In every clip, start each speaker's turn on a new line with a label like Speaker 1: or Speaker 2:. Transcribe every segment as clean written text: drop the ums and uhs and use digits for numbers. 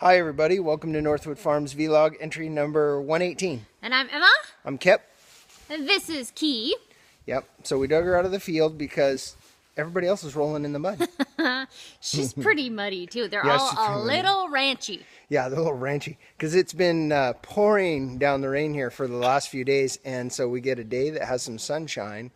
Speaker 1: Hi everybody, welcome to Northwood Farms Vlog entry number 118.
Speaker 2: And I'm Emma.
Speaker 1: I'm Kip.
Speaker 2: And this is Key.
Speaker 1: Yep, so we dug her out of the field because everybody else is rolling in the mud.
Speaker 2: She's pretty muddy too. They're
Speaker 1: Yeah,
Speaker 2: all a little ranchy.
Speaker 1: Yeah, they're a little ranchy because it's been pouring down the rain here for the last few days, and so we get a day that has some sunshine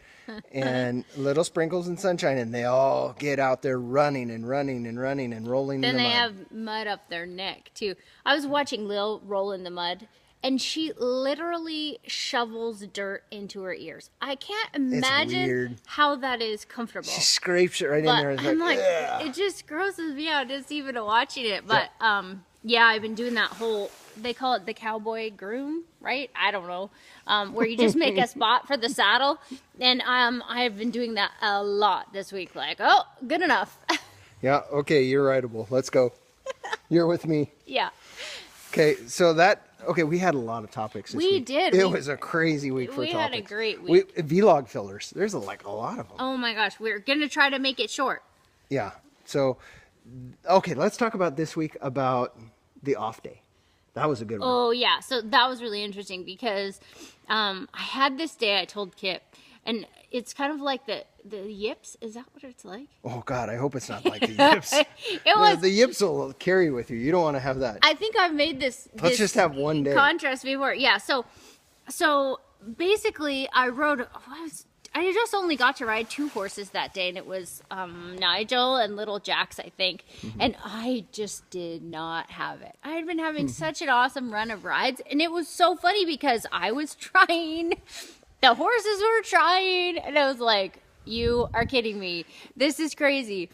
Speaker 1: and little sprinkles and sunshine, and they all get out there running and running and running and rolling in the mud.
Speaker 2: Then they have mud up their neck too. I was watching Lil roll in the mud, and she literally shovels dirt into her ears. I can't imagine how that is comfortable.
Speaker 1: She scrapes it right
Speaker 2: but
Speaker 1: in there.
Speaker 2: I'm like, it just grosses me out just even watching it. But yeah, I've been doing that whole, they call it the cowboy groom, right? I don't know. Where you just make a spot for the saddle. And I've been doing that a lot this week. Like, oh, good enough.
Speaker 1: Yeah, okay, you're rightable. Let's go. You're with me.
Speaker 2: Yeah.
Speaker 1: Okay, so we had a lot of topics this week.
Speaker 2: Did.
Speaker 1: It was a crazy week for topics.
Speaker 2: We had a great week.
Speaker 1: Vlog fillers. There's like a lot of them.
Speaker 2: Oh my gosh, we're going to try to make it short.
Speaker 1: Yeah. So, okay, let's talk about this week about the off day. That was a good one.
Speaker 2: Oh yeah, so that was really interesting because I had this day, I told Kip, and it's kind of like the yips. Is that what it's like?
Speaker 1: Oh God, I hope it's not like the yips. The yips will carry with you. You don't want to have that.
Speaker 2: I think I've made this.
Speaker 1: Let's just have one day.
Speaker 2: Contrast before. Yeah, so basically I rode, I just only got to ride 2 horses that day, and it was Nigel and little Jax, I think. And I just did not have it. I had been having such an awesome run of rides, and it was so funny because I was trying, the horses were trying, and I was like, you are kidding me. This is crazy.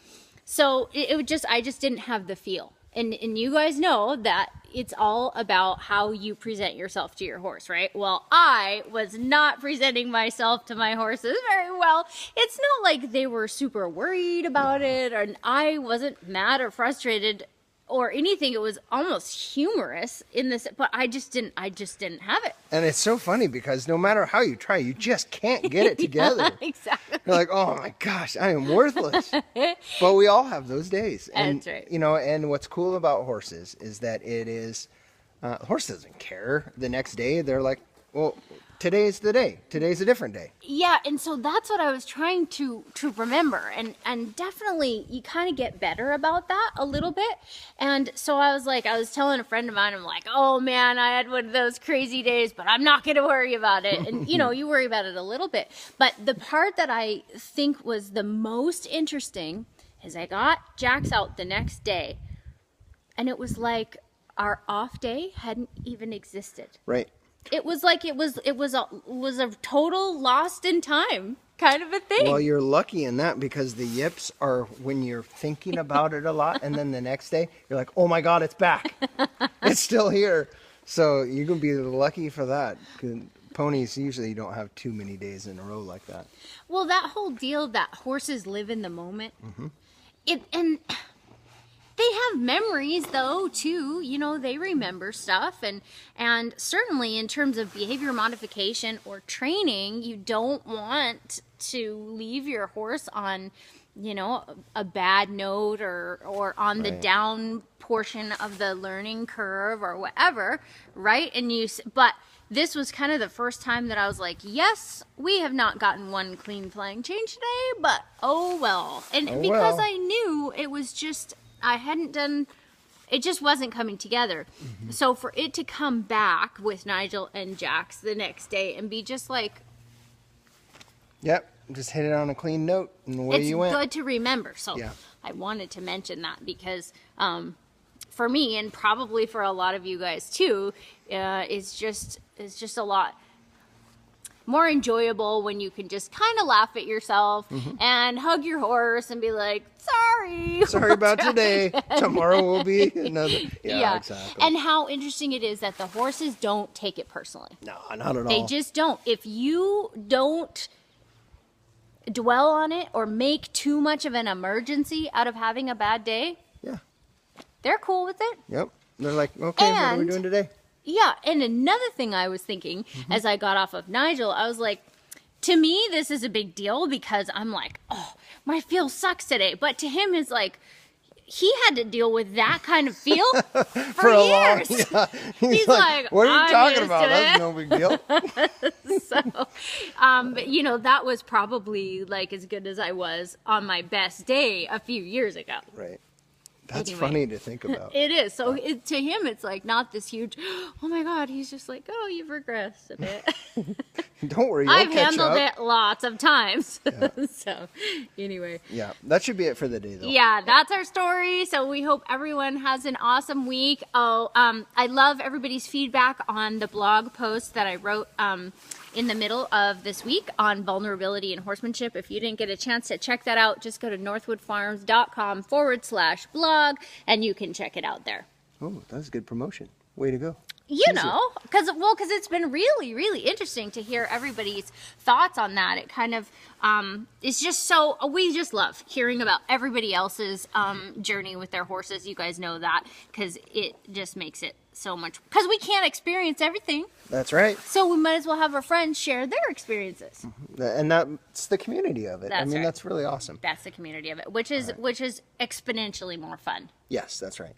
Speaker 2: So I just didn't have the feel. And you guys know that it's all about how you present yourself to your horse, right? Well, I was not presenting myself to my horses very well. It's not like they were super worried about it, or I wasn't mad or frustrated or anything. It was almost humorous in this, but I just didn't have it.
Speaker 1: And it's so funny because no matter how you try, you just can't get it together.
Speaker 2: Yeah, exactly.
Speaker 1: You're like, oh my gosh, I am worthless. But we all have those days. And,
Speaker 2: that's right.
Speaker 1: You know, and what's cool about horses is that it is, horse doesn't care. The next day, they're like, well, today's the day. Today's a different day.
Speaker 2: Yeah, and so that's what I was trying to remember. And definitely you kind of get better about that a little bit. And so I was telling a friend of mine, I'm like, oh man, I had one of those crazy days, but I'm not going to worry about it. And you know, you worry about it a little bit. But the part that I think was the most interesting is I got Jax out the next day, and it was like our off day hadn't even existed.
Speaker 1: Right.
Speaker 2: It was like it was a total lost in time kind of a thing.
Speaker 1: Well, you're lucky in that because the yips are when you're thinking about it a lot, and then the next day you're like, oh my God, it's back. It's still here. So you can be lucky for that. Ponies usually don't have too many days in a row like that.
Speaker 2: Well, that whole deal that horses live in the moment, and they have memories though too, you know, they remember stuff, and certainly in terms of behavior modification or training, you don't want to leave your horse on, you know, a bad note or on the down portion of the learning curve or whatever, right? But this was kind of the first time that I was like, yes, we have not gotten one clean flying change today, but oh well. And because I knew it was just, it just wasn't coming together. So for it to come back with Nigel and Jax the next day and be just like,
Speaker 1: yep, just hit it on a clean note and away you went.
Speaker 2: It's good to remember. So
Speaker 1: yeah.
Speaker 2: I wanted to mention that because for me, and probably for a lot of you guys too, it's just a lot more enjoyable when you can just kind of laugh at yourself and hug your horse and be like, sorry
Speaker 1: about today. Tomorrow will be another. Yeah, exactly.
Speaker 2: And how interesting it is that the horses don't take it personally.
Speaker 1: No, not at all.
Speaker 2: They just don't. If you don't dwell on it or make too much of an emergency out of having a bad day, they're cool with it.
Speaker 1: Yep. They're like, okay, what are we doing today?
Speaker 2: Yeah, and another thing I was thinking as I got off of Nigel, I was like, to me, this is a big deal because I'm like, oh, my feel sucks today. But to him, it's like, he had to deal with that kind of feel
Speaker 1: For a long,
Speaker 2: years.
Speaker 1: yeah.
Speaker 2: He's like,
Speaker 1: what are you
Speaker 2: "I'm
Speaker 1: talking
Speaker 2: used
Speaker 1: about?
Speaker 2: to
Speaker 1: That's
Speaker 2: it."
Speaker 1: no big deal.
Speaker 2: So, but, you know, that was probably like as good as I was on my best day a few years ago.
Speaker 1: Right. That's
Speaker 2: Anyway.
Speaker 1: funny to think about.
Speaker 2: It is. So to him, it's like not this huge, oh my God, he's just like, oh, you've regressed a bit.
Speaker 1: Don't worry, you'll
Speaker 2: I've
Speaker 1: catch
Speaker 2: handled
Speaker 1: up.
Speaker 2: it lots of times. So anyway.
Speaker 1: Yeah, that should be it for the day, though.
Speaker 2: Yeah, that's our story. So we hope everyone has an awesome week. Oh, I love everybody's feedback on the blog post that I wrote in the middle of this week on vulnerability and horsemanship. If you didn't get a chance to check that out, just go to northwoodfarms.com/blog and you can check it out there.
Speaker 1: Oh, that's good promotion. Way to go.
Speaker 2: You
Speaker 1: Tease
Speaker 2: know, because it's been really, really interesting to hear everybody's thoughts on that. It kind of, it's just so, we just love hearing about everybody else's journey with their horses. You guys know that, because it just makes it so much, because we can't experience everything.
Speaker 1: That's right.
Speaker 2: So we might as well have our friends share their experiences.
Speaker 1: And that's the community of it.
Speaker 2: That's right.
Speaker 1: That's really awesome.
Speaker 2: That's the community of it, which is exponentially more fun.
Speaker 1: Yes, that's right.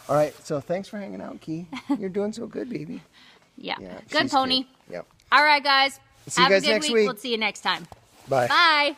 Speaker 1: All right, so thanks for hanging out, Key. You're doing so good, baby.
Speaker 2: Yeah.
Speaker 1: Yeah,
Speaker 2: Good
Speaker 1: she's
Speaker 2: pony.
Speaker 1: cute. Yep.
Speaker 2: All right, guys.
Speaker 1: See you
Speaker 2: Have
Speaker 1: guys
Speaker 2: a good
Speaker 1: next
Speaker 2: week.
Speaker 1: week.
Speaker 2: We'll see you next time.
Speaker 1: Bye.
Speaker 2: Bye.